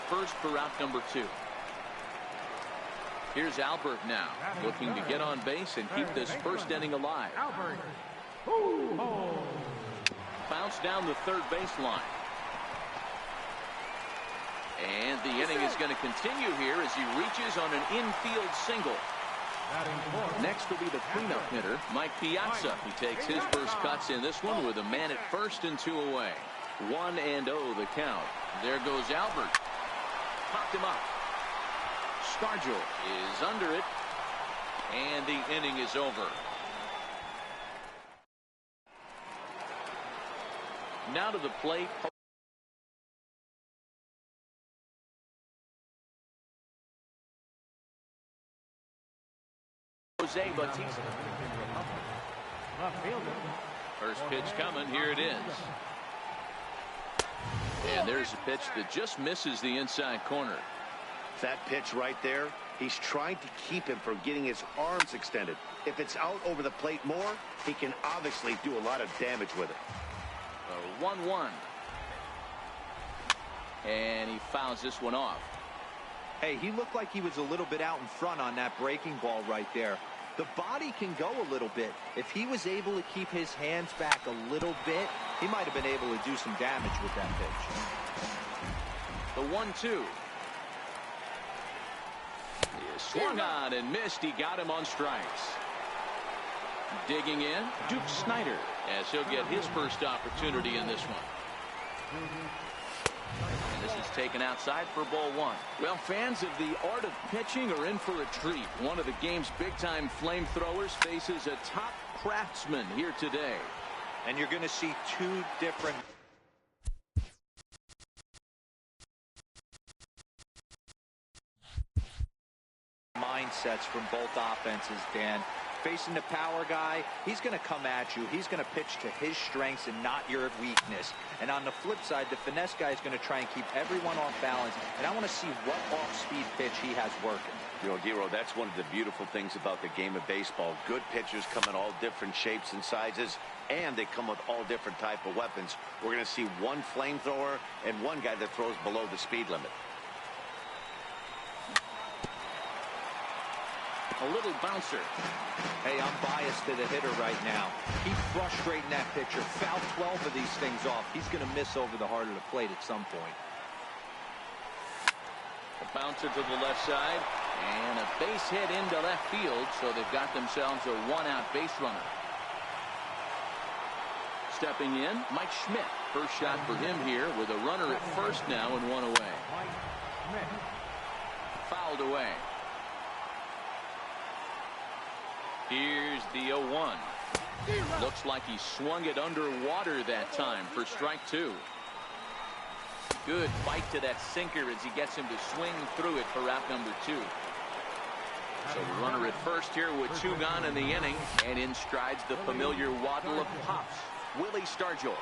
first for out number 2. Here's Albert now, looking to get on base and keep this first inning alive. Bounce down the third baseline. And the inning is going to continue here as he reaches on an infield single. Next will be the cleanup hitter, Mike Piazza. He takes his first cuts in this one with a man at first and 2 away. 1-0 the count. There goes Albert. Popped him up. Stargell is under it. And the inning is over. Now to the plate. Jose Bautista. First pitch coming. Here it is. And there's a pitch that just misses the inside corner. That pitch right there, he's trying to keep him from getting his arms extended. If it's out over the plate more, he can obviously do a lot of damage with it. 1-1. And he fouls this one off. Hey, he looked like he was a little bit out in front on that breaking ball right there. The body can go a little bit. If he was able to keep his hands back a little bit, he might have been able to do some damage with that pitch. The 1-2. He swung on and missed. He got him on strikes. Digging in, Duke Snider, as he'll get his first opportunity in this one. And this is taken outside for ball 1. Well, fans of the art of pitching are in for a treat. One of the game's big-time flamethrowers faces a top craftsman here today. And you're going to see 2 different mindsets from both offenses, Dan. Facing the power guy, he's going to come at you. He's going to pitch to his strengths and not your weakness. And on the flip side, the finesse guy is going to try and keep everyone off balance. And I want to see what off-speed pitch he has working. You know, Dero, that's one of the beautiful things about the game of baseball. Good pitchers come in all different shapes and sizes, and they come with all different type of weapons. We're going to see one flamethrower and one guy that throws below the speed limit. A little bouncer. Hey, I'm biased to the hitter right now. Keep frustrating that pitcher. Foul 12 of these things off. He's going to miss over the heart of the plate at some point. A bouncer to the left side. And a base hit into left field, so they've got themselves a 1-out base runner. Stepping in, Mike Schmidt. First shot for him here with a runner at first now and 1 away. Fouled away. Here's the 0-1. Looks like he swung it underwater that time for strike 2. Good bite to that sinker as he gets him to swing through it for out number 2. So the runner at first here with 2 gone in the inning, and in strides the familiar waddle of pops, Willie Stargell.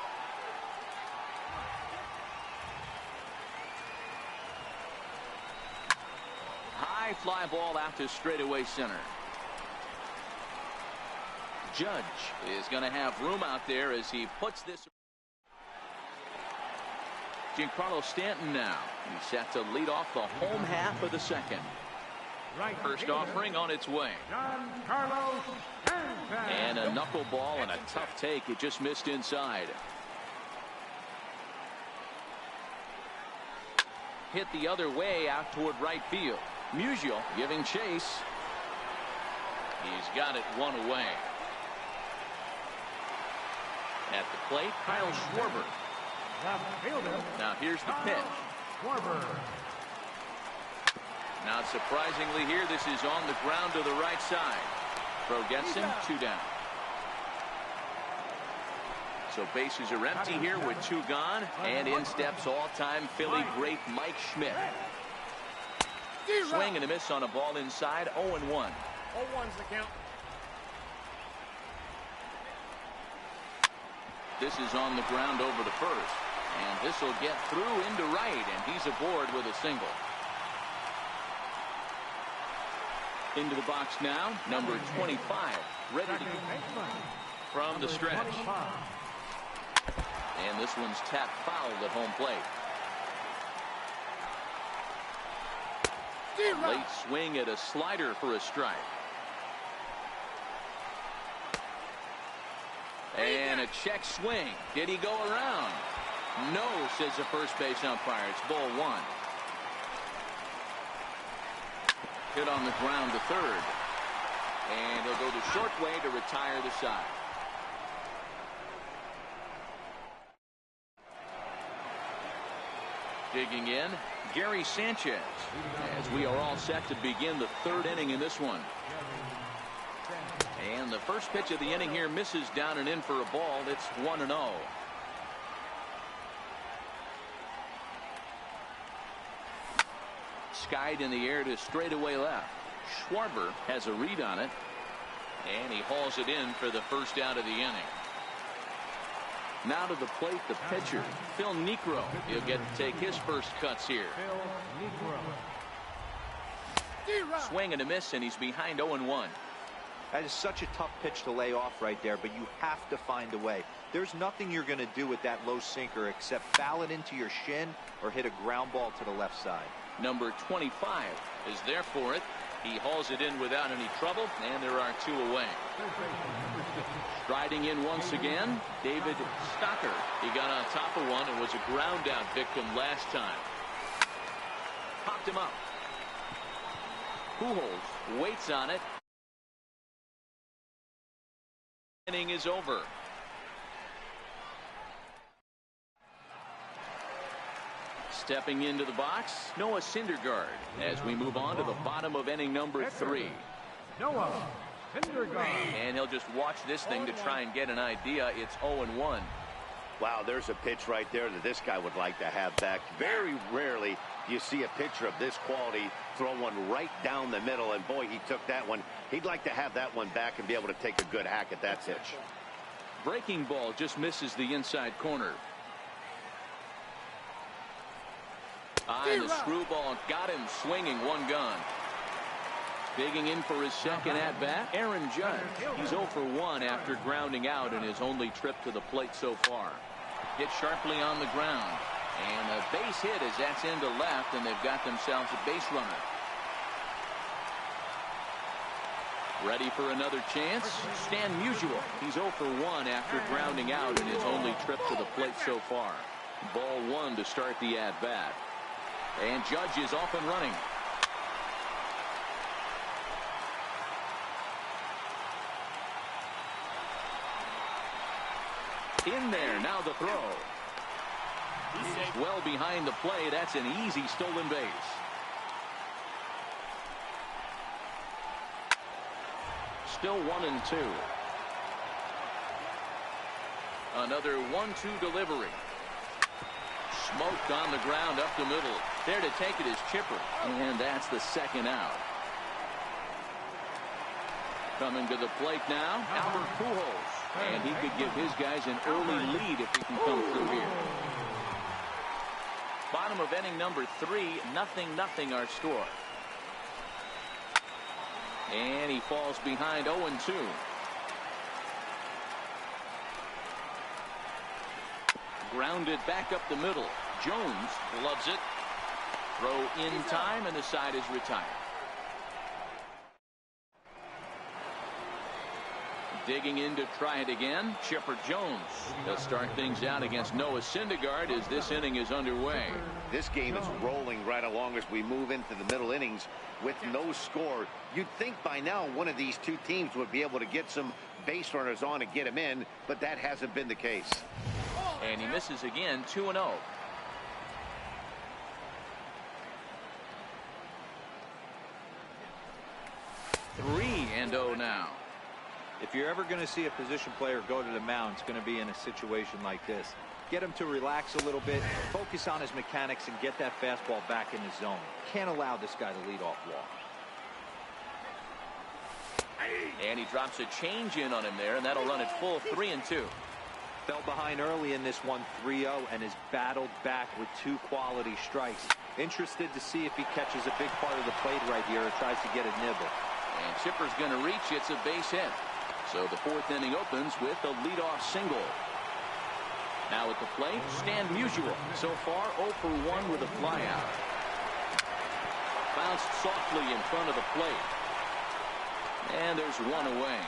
High fly ball out to straightaway center. Judge is going to have room out there as he puts this. Giancarlo Stanton now. He's set to lead off the home half of the second. First offering on its way. And a knuckleball and a tough take. It just missed inside. Hit the other way out toward right field. Musial giving chase. He's got it 1 away. At the plate, Kyle Schwarber. Now here's the pitch. Not surprisingly here, this is on the ground to the right side. Throw gets him, 2 down. So bases are empty here with 2 gone, and in steps all-time Philly great Mike Schmidt. Swing and a miss on a ball inside, 0-1. 0-1's the count. This is on the ground over the first. And this will get through into right, and he's aboard with a single. Into the box now, number 25, ready to go from the stretch. And this one's tapped foul at home plate. A late swing at a slider for a strike. And a check swing. Did he go around? No, says the first base umpire. It's ball one. Hit on the ground to third. And he'll go the short way to retire the side. Digging in, Gary Sanchez, as we are all set to begin the third inning in this one. And the first pitch of the inning here misses down and in for a ball. It's 1-0. Skied in the air to straightaway left. Schwarber has a read on it, and he hauls it in for the first out of the inning. Now to the plate, the pitcher, Phil Niekro. He'll get to take his first cuts here. Swing and a miss, and he's behind 0-1. That is such a tough pitch to lay off right there, but you have to find a way. There's nothing you're going to do with that low sinker except foul it into your shin or hit a ground ball to the left side. Number 25 is there for it. He hauls it in without any trouble, and there are two away. Striding in once again, David Stocker. He got on top of one and was a ground out victim last time. Popped him up. Pujols waits on it. Inning is over. Stepping into the box, Noah Syndergaard, as we move on to the bottom of inning number 3. Noah Syndergaard. And he'll just watch this thing to try and get an idea. It's 0-1. Wow, there's a pitch right there that this guy would like to have back. Very rarely do you see a pitcher of this quality throw one right down the middle, and boy, he took that one. He'd like to have that one back and be able to take a good hack at that pitch. Breaking ball just misses the inside corner. And the screwball got him swinging one gun. Digging in for his second at-bat, Aaron Judge. He's 0 for 1 after grounding out in his only trip to the plate so far. Hit sharply on the ground. And a base hit as that's into left, and they've got themselves a base runner. Ready for another chance? Stan Musial. He's 0 for 1 after grounding out in his only trip to the plate so far. Ball one to start the at-bat. And Judge is off and running. In there, now the throw. Well behind the play. That's an easy stolen base. Still 1-2. Another 1-2 delivery. Smoked on the ground up the middle. There to take it is Chipper. And that's the second out. Coming to the plate now, Albert Pujols. And he could give his guys an early lead if he can come through here. Bottom of inning number 3, 0-0 our score. And he falls behind 0-2. Grounded back up the middle. Jones loves it. Throw in time, and the side is retired. Digging in to try it again, Chipper Jones. They'll start things out against Noah Syndergaard as this inning is underway. This game is rolling right along as we move into the middle innings with no score. You'd think by now one of these two teams would be able to get some base runners on and get them in, but that hasn't been the case. And he misses again, 2-0. Three and 0 now. If you're ever going to see a position player go to the mound, it's going to be in a situation like this. Get him to relax a little bit, focus on his mechanics, and get that fastball back in his zone. Can't allow this guy to lead off walk. And he drops a change in on him there, and that'll run it full 3-2. Fell behind early in this one, 3-0, and has battled back with 2 quality strikes. Interested to see if he catches a big part of the plate right here or tries to get a nibble. And Chipper's going to reach. It's a base hit. So the 4th inning opens with a leadoff single. Now at the plate, Stan Musial. So far 0 for 1 with a flyout. Fouled bounced softly in front of the plate. And there's one away.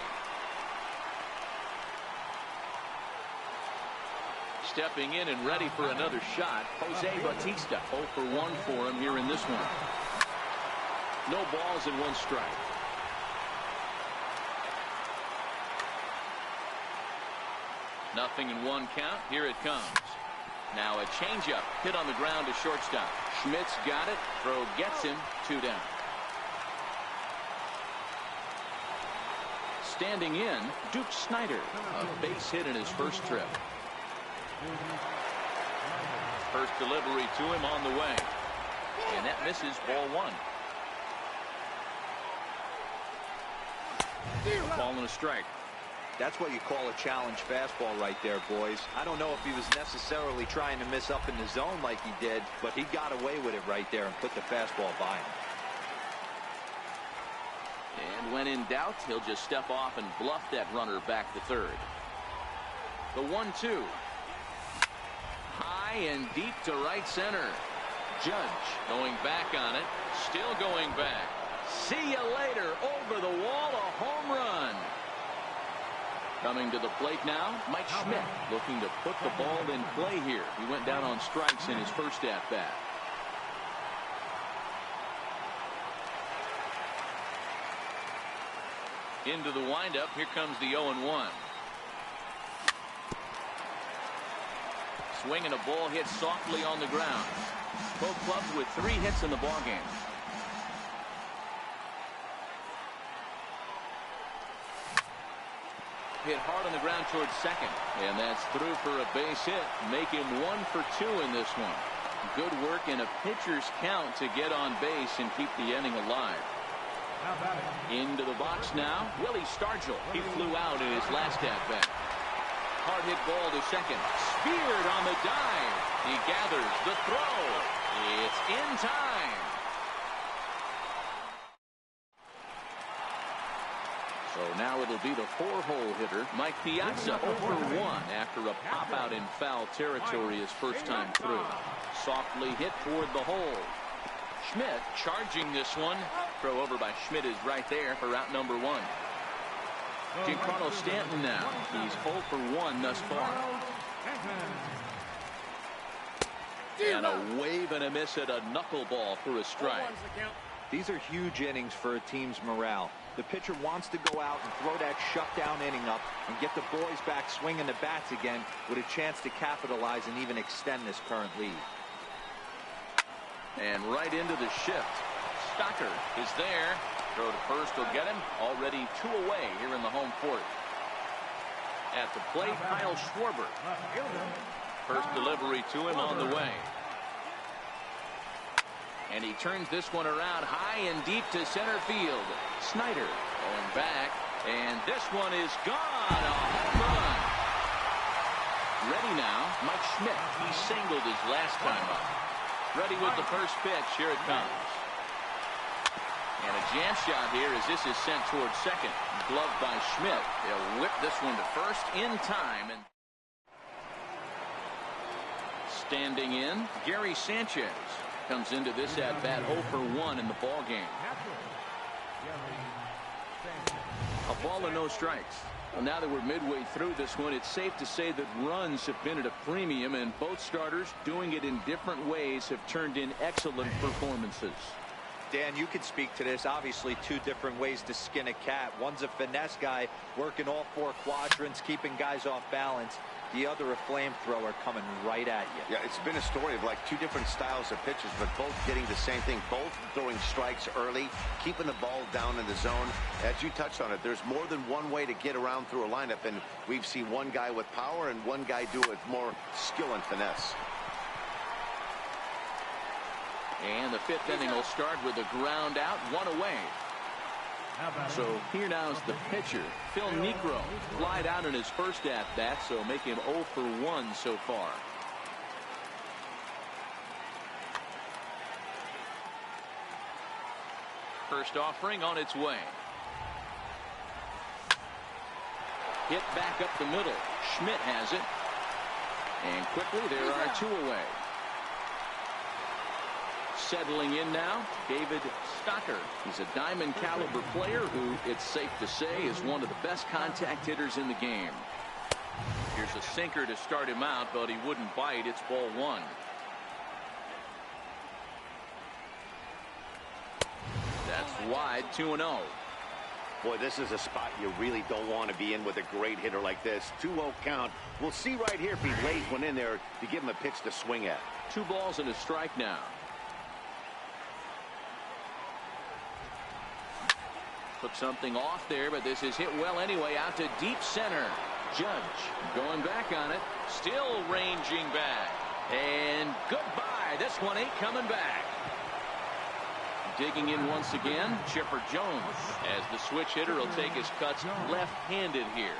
Stepping in and ready for another shot, Jose Bautista. 0 for 1 for him here in this one. No balls and 1 strike. Nothing in 1 count. Here it comes. Now a changeup hit on the ground to shortstop. Schmidt's got it. Throw gets him. 2 down. Standing in, Duke Snider. A base hit in his first trip. First delivery to him on the way. And that misses, ball 1. Ball and a strike. That's what you call a challenge fastball right there, boys. I don't know if he was necessarily trying to miss up in the zone like he did, but he got away with it right there and put the fastball by him. And when in doubt, he'll just step off and bluff that runner back to third. The 1-2. High and deep to right center. Judge going back on it. Still going back. See you later. Over the wall, a home run. Coming to the plate now, Mike Schmidt looking to put the ball in play here. He went down on strikes in his first at-bat. Into the windup. Here comes the 0-1. Swinging a ball hit softly on the ground. Both clubs with 3 hits in the ballgame. Hit hard on the ground towards second. And that's through for a base hit. Make him 1 for 2 in this one. Good work in a pitcher's count to get on base and keep the inning alive. Into the box now, Willie Stargell. He flew out in his last at-bat. Hard hit ball to second. Speared on the dive. He gathers the throw. It's in time. So now it'll be the 4-hole hitter, Mike Piazza, 0 for 1 after a pop-out in foul territory his first time through. Softly hit toward the hole. Schmidt charging this one. Throw over by Schmidt is right there for route number 1. Giancarlo Stanton now. He's 0 for 1 thus far. And a wave and a miss at a knuckleball for a strike. These are huge innings for a team's morale. The pitcher wants to go out and throw that shutdown inning up and get the boys back swinging the bats again with a chance to capitalize and even extend this current lead. And right into the shift. Stocker is there. Throw to first will get him. Already 2 away here in the home 4th. At the plate, Kyle Schwarber. First delivery to him on the way. And he turns this one around high and deep to center field. Snider going back. And this one is gone. A home run. Ready now, Mike Schmidt. He singled his last time up. Ready with the first pitch. Here it comes. And a jam shot here as this is sent towards second. Gloved by Schmidt. They'll whip this one to first in time. And standing in, Gary Sanchez comes into this at bat 0 for 1 in the ball game. A ball and no strikes. Well, now that we're midway through this one, it's safe to say that runs have been at a premium, and both starters, doing it in different ways, have turned in excellent performances. Dan, you could speak to this. Obviously, 2 different ways to skin a cat. One's a finesse guy working all 4 quadrants, keeping guys off balance. The other a flamethrower coming right at you. Yeah, it's been a story of like 2 different styles of pitches, but both getting the same thing. Both throwing strikes early, keeping the ball down in the zone. As you touched on it, there's more than one way to get around through a lineup, and we've seen one guy with power and one guy do it with more skill and finesse. And the 5th inning will start with a ground out, 1 away. So here now is the pitcher, Phil Niekro. Flied out in his first at-bat, so make him 0 for 1 so far. First offering on its way. Hit back up the middle. Schmidt has it. And quickly there are 2 away. Settling in now, David Stocker. He's a diamond caliber player who, it's safe to say, is one of the best contact hitters in the game. Here's a sinker to start him out, but he wouldn't bite. It's ball one. That's wide, 2-0. Boy, this is a spot you really don't want to be in with a great hitter like this. 2-0 count. We'll see right here if he lays one in there to give him a pitch to swing at. 2 balls and a strike now. Took something off there, but this is hit well anyway. Out to deep center. Judge going back on it. Still ranging back. And goodbye. This one ain't coming back. Digging in once again, Chipper Jones, as the switch hitter will take his cuts left-handed here.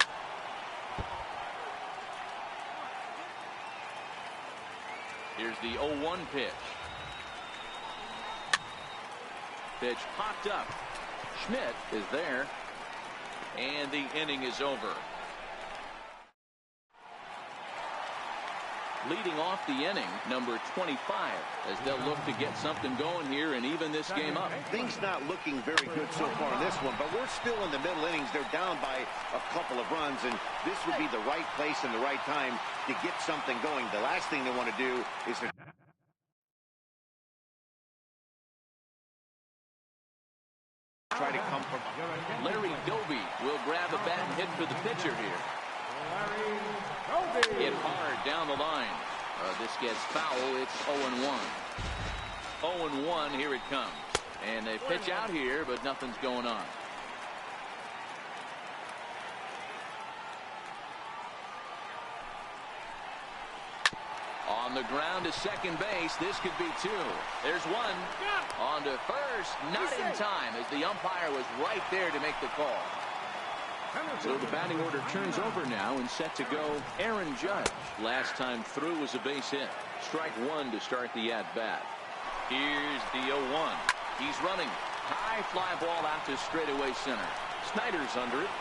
Here's the 0-1 pitch. Pitch popped up. Schmidt is there, and the inning is over. Leading off the inning, number 25, as they'll look to get something going here and even this game up. Things not looking very good so far in this one, but we're still in the middle innings. They're down by a couple of runs, and this would be the right place and the right time to get something going. The last thing they want to do is to try to come from. Larry Doby will grab a bat and hit for the pitcher here. Hit hard down the line. This gets foul. It's 0-1. 0-1. Here it comes. And they pitch out here, but nothing's going on. On the ground to second base. This could be 2. There's 1. On to first. Not in time, as the umpire was right there to make the call. So the batting order turns over now, and set to go Aaron Judge. Last time through was a base hit. Strike 1 to start the at-bat. Here's the 0-1. He's running. High fly ball out to straightaway center. Snyder's under it.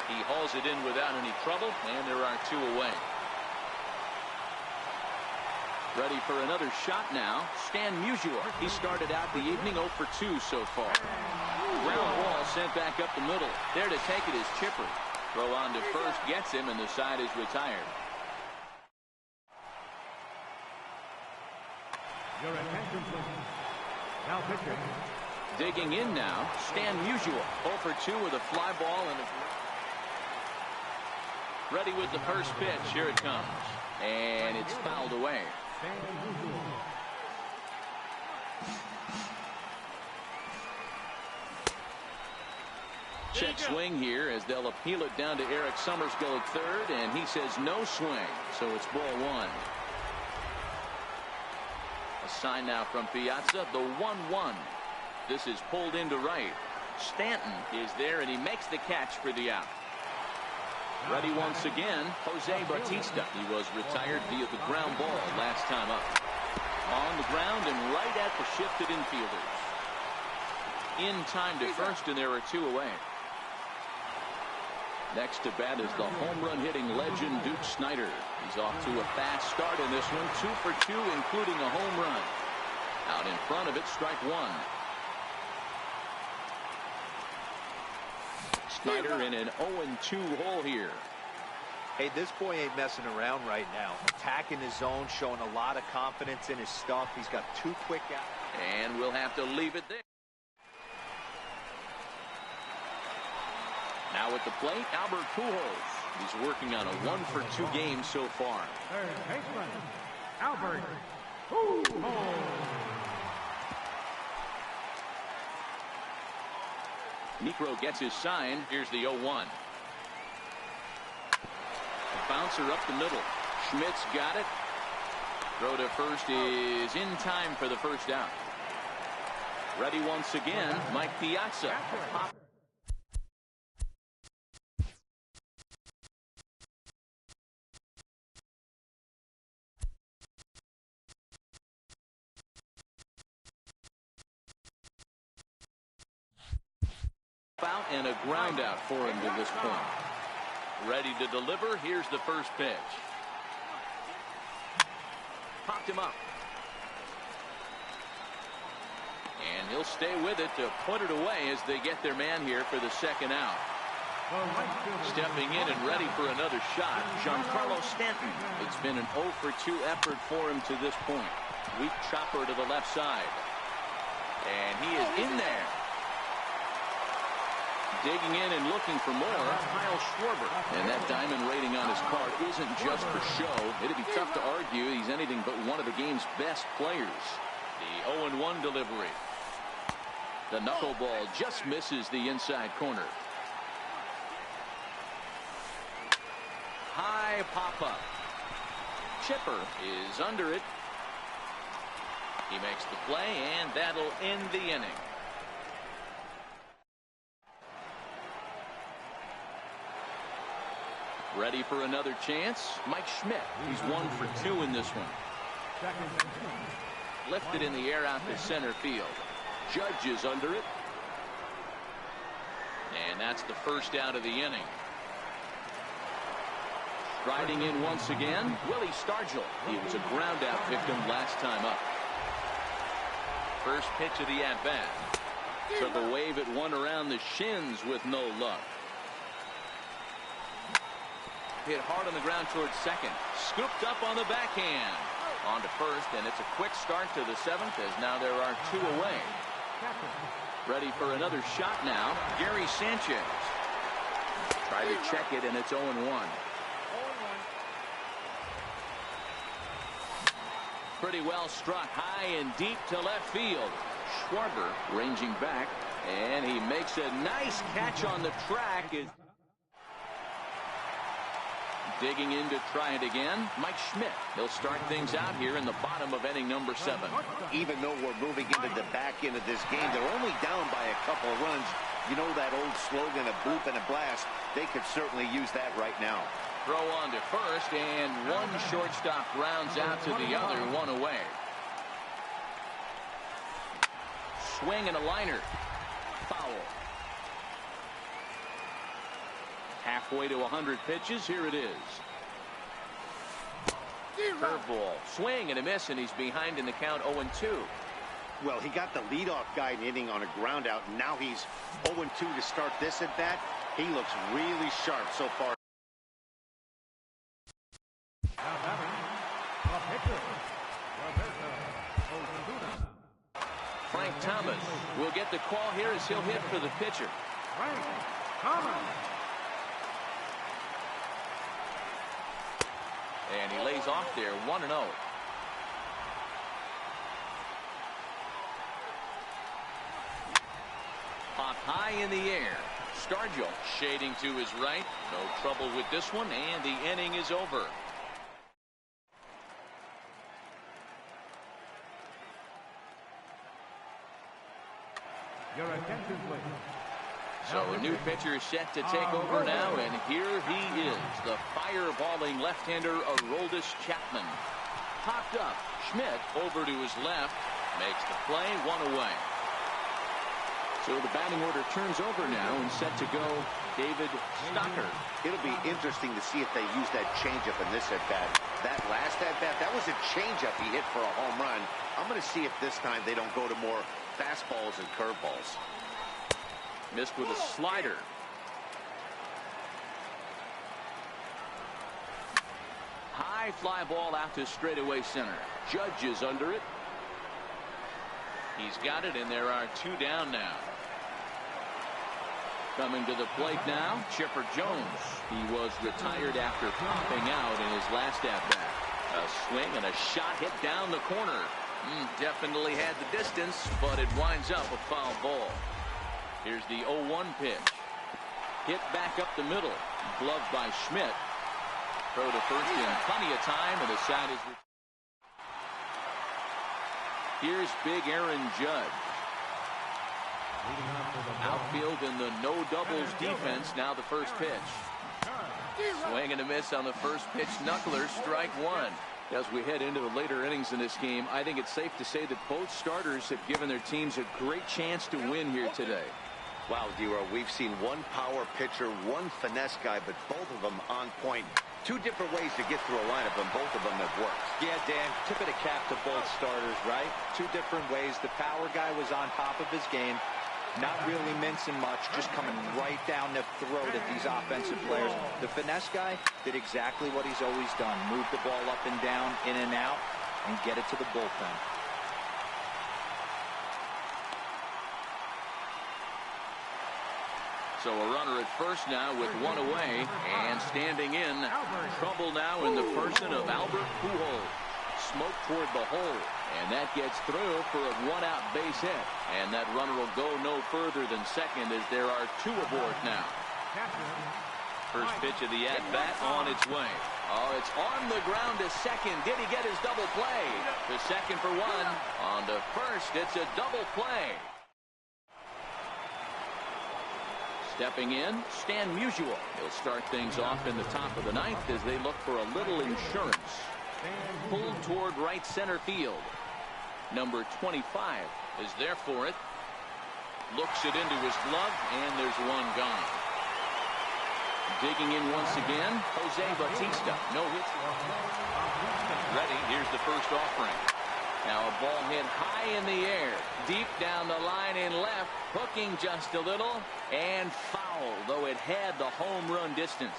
He hauls it in without any trouble, and there are 2 away. Ready for another shot now. Stan Musial. He started out the evening 0 for 2 so far. Ground ball sent back up the middle. There to take it is Chipper. Throw on to first gets him, and the side is retired. Your attention, please. Now pitching. Digging in now, Stan Musial. 0 for 2 with a fly ball and ready with the first pitch. Here it comes. And it's fouled away. Check swing here as they'll appeal it down to Eric Summersgill at third, and he says no swing, so it's ball 1. A sign now from Piazza, the 1-1. This is pulled into right. Stanton is there, and he makes the catch for the out. Ready once again, Jose Bautista. He was retired via the ground ball last time up. On the ground and right at the shifted infielders. In time to first, and there are 2 away. Next to bat is the home run hitting legend Duke Snider. He's off to a fast start in this one. 2 for 2, including a home run. Out in front of it, strike 1. Snyder in an 0-2 hole here. Hey, this boy ain't messing around right now. Attacking his zone, showing a lot of confidence in his stuff. He's got 2 quick outs. And we'll have to leave it there. Now at the plate, Albert Pujols. He's working on a 1 for 2 game so far. Third baseman, Albert Pujols. Necro gets his sign. Here's the 0-1. Bouncer up the middle. Schmidt's got it. Throw to first is in time for the first out. Ready once again, Mike Piazza. Out and a ground out for him to this point. Ready to deliver. Here's the first pitch. Popped him up. he'll stay with it to put it away as they get their man here for the second out. Stepping in and ready for another shot, Giancarlo Stanton. It's been an 0 for 2 effort for him to this point. Weak chopper to the left side. And he is in there. Digging in and looking for more, Kyle Schwarber. And that diamond rating on his card isn't just for show. It'd be tough to argue he's anything but one of the game's best players. The 0-1 delivery. The knuckleball just misses the inside corner. High pop-up. Chipper is under it. He makes the play, and that'll end the inning. Ready for another chance? Mike Schmidt. He's 1 for 2 in this one. Lifted in the air out to center field. Judge is under it. And that's the first out of the inning. Riding in once again, Willie Stargell. He was a ground out victim last time up. First pitch of the at-bat. Took a wave at one around the shins with no luck. Hit hard on the ground towards second. Scooped up on the backhand. On to first, and it's a quick start to the 7th as now there are 2 away. Ready for another shot now, Gary Sanchez. Try to check it, and it's 0-1. Pretty well struck high and deep to left field. Schwarber ranging back, and he makes a nice catch on the track. Digging in to try it again, Mike Schmidt. He'll start things out here in the bottom of inning number 7. Even though we're moving into the back end of this game, they're only down by a couple of runs. You know that old slogan, a boop and a blast. They could certainly use that right now. Throw on to first, and one shortstop rounds out to the other, 1 away. Swing and a liner. Foul. Halfway to 100 pitches. Here it is. Curveball. Swing and a miss, and he's behind in the count 0-2. Well, he got the leadoff guy inning on a ground out. Now he's 0-2 to start this at bat. He looks really sharp so far. Frank Thomas will get the call here as he'll hit for the pitcher. Frank Thomas. And he lays off there, 1-0. Popped high in the air. Stargell shading to his right. No trouble with this one, and the inning is over. Your attention, please. So a new pitcher is set to take over now, and here he is, the fireballing left-hander Aroldis Chapman. Popped up, Schmidt over to his left, makes the play, 1 away. So the batting order turns over now and set to go David Stocker. It'll be interesting to see if they use that changeup in this at-bat. That last at-bat, that was a changeup he hit for a home run. I'm going to see if this time they don't go to more fastballs and curveballs. Missed with a slider. High fly ball out to straightaway center. Judge is under it. He's got it, and there are 2 down now. Coming to the plate now, Chipper Jones. He was retired after popping out in his last at-bat. A swing and a shot hit down the corner. Definitely had the distance, but it winds up a foul ball. Here's the 0-1 pitch. Hit back up the middle. Gloved by Schmidt. Throw to first in plenty of time, and the side is... Here's big Aaron Judge. Outfield in the no doubles defense. Now the first pitch. Swing and a miss on the first pitch. Knuckler, strike 1. As we head into the later innings in this game, I think it's safe to say that both starters have given their teams a great chance to win here today. Wow, D-Row, we've seen one power pitcher, one finesse guy, but both of them on point. Two different ways to get through a lineup, and both of them have worked. Yeah, Dan, tip of the cap to both starters, right? Two different ways. The power guy was on top of his game, not really mincing much, just coming right down the throat at these offensive players. The finesse guy did exactly what he's always done. Move the ball up and down, in and out, and get it to the bullpen. So a runner at first now with one away, and standing in. Trouble now in the person of Albert Pujols. Smoke toward the hole, and that gets through for a one-out base hit. And that runner will go no further than second as there are two aboard now. First pitch of the at-bat on its way. Oh, it's on the ground to second. Did he get his double play? To second for one. On to first, it's a double play. Stepping in, Stan Musial. He'll start things off in the top of the ninth as they look for a little insurance. Pulled toward right center field. Number 25 is there for it. Looks it into his glove, and there's one gone. Digging in once again, Jose Bautista. No hit. Ready, here's the first offering. Now a ball hit high in the air, deep down the line in left, hooking just a little, and foul, though it had the home run distance.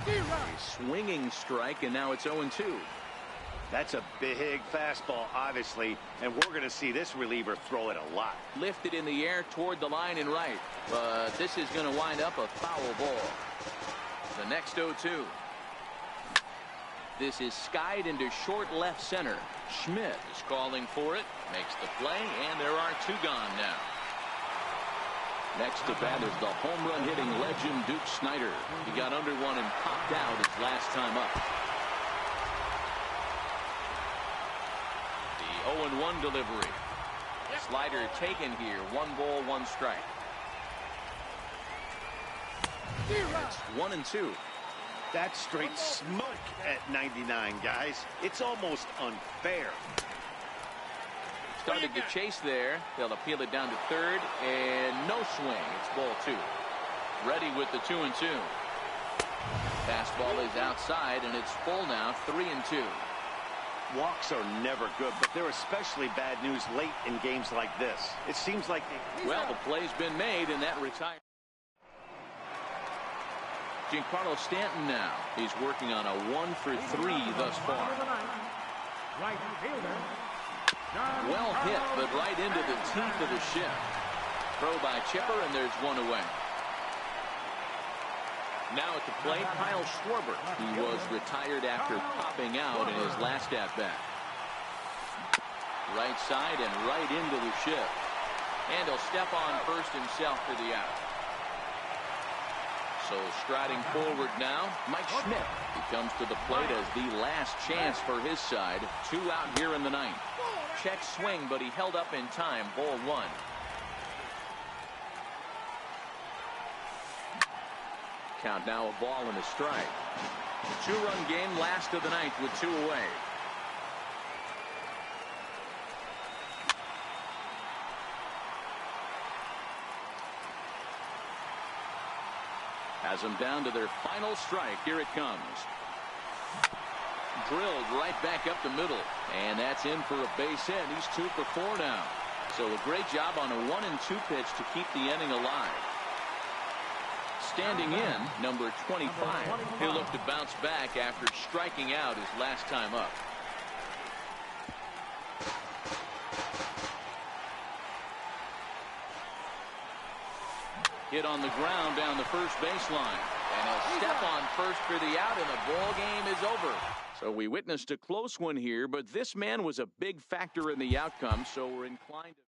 A swinging strike, and now it's 0-2. That's a big fastball, obviously, and we're going to see this reliever throw it a lot. Lifted in the air toward the line and right, but this is going to wind up a foul ball. The next 0-2. This is skied into short left center. Schmidt is calling for it, makes the play, and there are two gone now. Next to bat is the home run hitting legend Duke Snider. He got under one and popped out his last time up. The 0-1 delivery. Slider taken here. 1 ball, 1 strike. It's 1-2. That's straight smoke at 99, guys. It's almost unfair. Started to chase there. They'll appeal it down to third, and no swing. It's ball 2. Ready with the 2-2. Fastball is outside, and it's full now, 3-2. Walks are never good, but they're especially bad news late in games like this. It seems like well, the play's been made, and that retires. Giancarlo Stanton now. He's working on a 1-for-3 thus far. Right fielder. Well hit, but right into the teeth of the shift. Throw by Chipper, and there's one away. Now at the plate, Kyle Schwarber. He was retired after popping out in his last at-bat. Right side and right into the shift. And he'll step on first himself for the out. So striding forward now, Mike Schmidt. He comes to the plate as the last chance for his side. 2 out here in the ninth. Check swing, but he held up in time. Ball 1. Count now a ball and a strike. 2-run game, last of the ninth with 2 away. Has them down to their final strike. Here it comes. Drilled right back up the middle. And that's in for a base hit. He's 2 for 4 now. So a great job on a 1-2 pitch to keep the inning alive. Standing in, number 25. He'll look to bounce back after striking out his last time up. Hit on the ground down the first baseline. And he'll step on first for the out, and the ball game is over. So we witnessed a close one here, but this man was a big factor in the outcome, so we're inclined to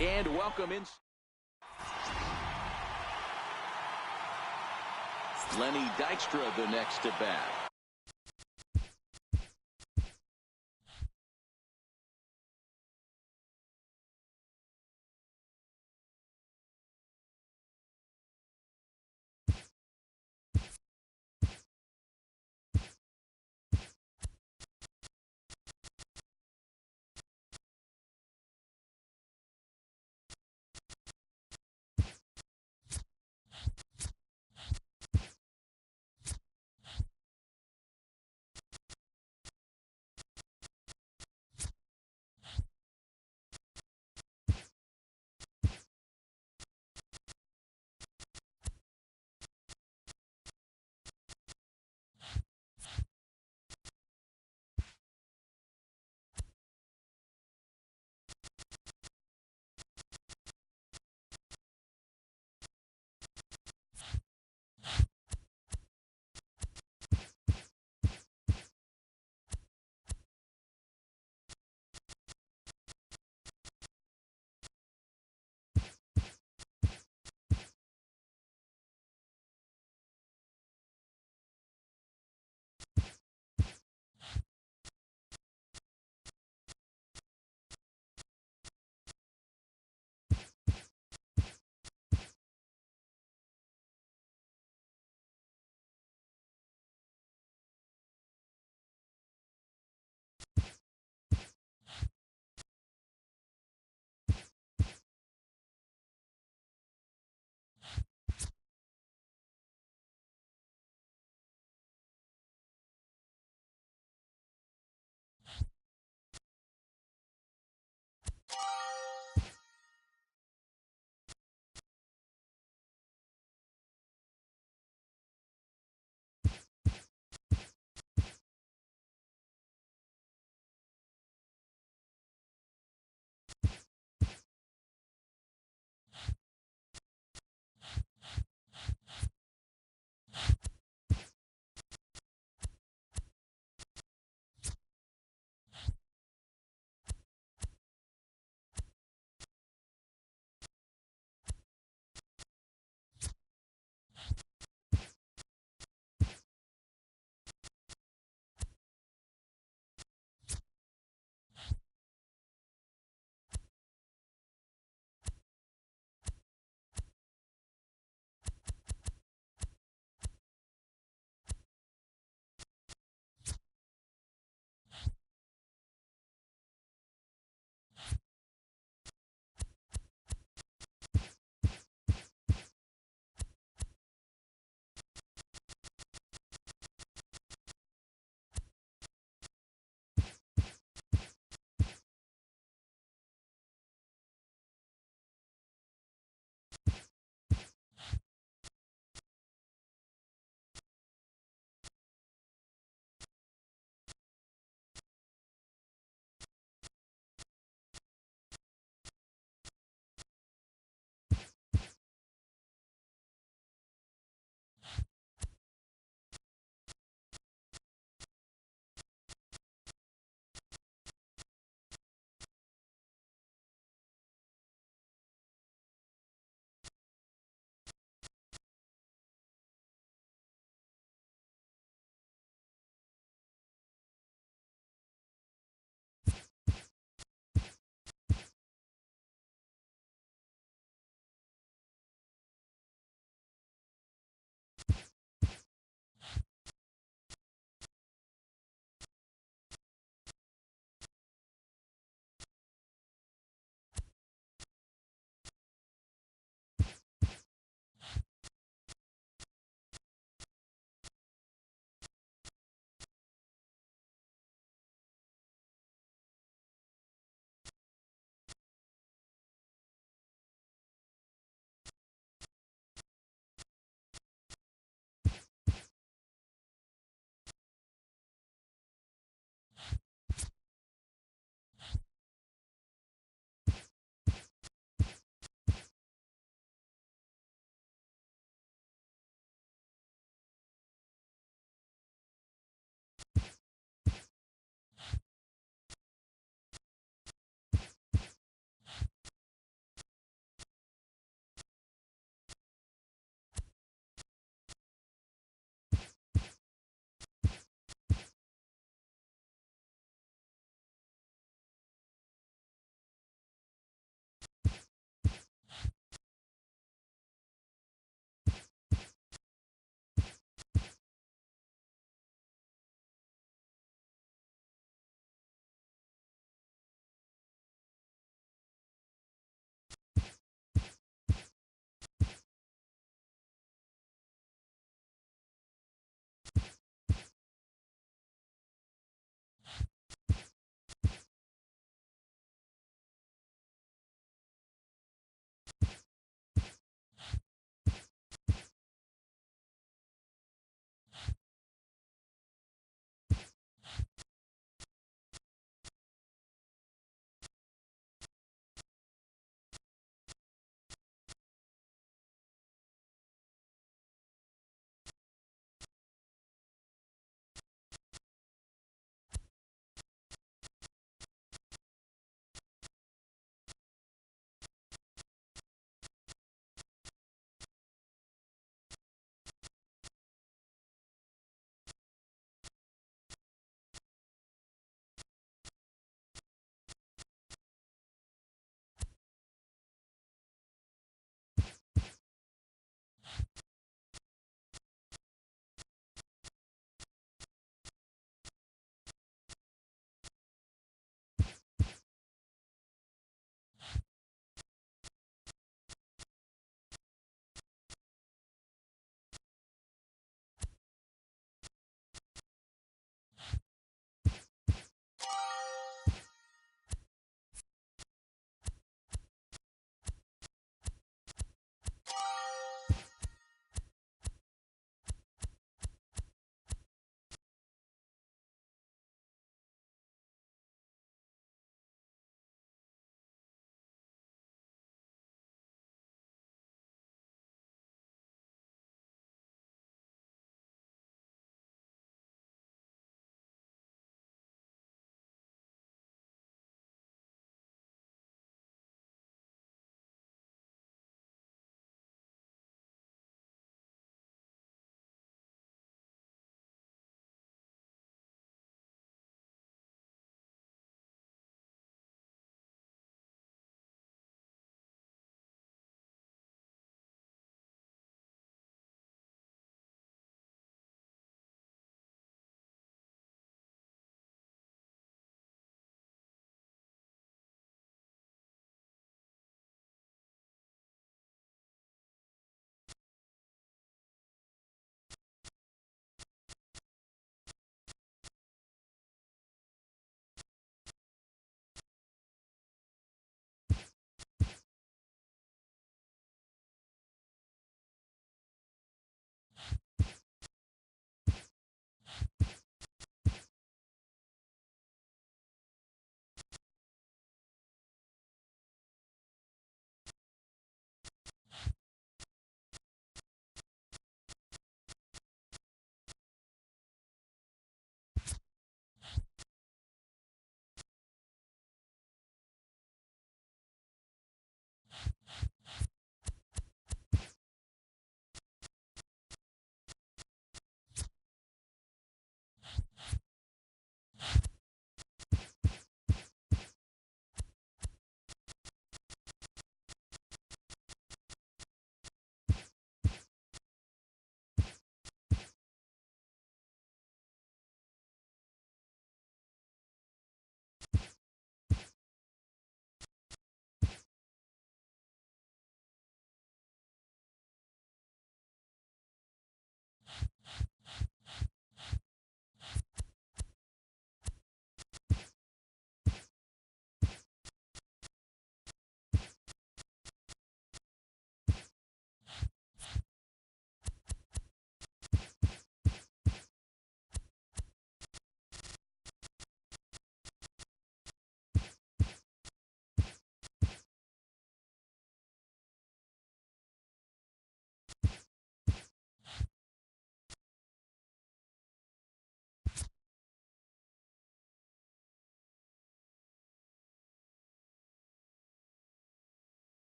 And welcome in. Lenny Dykstra the next to bat.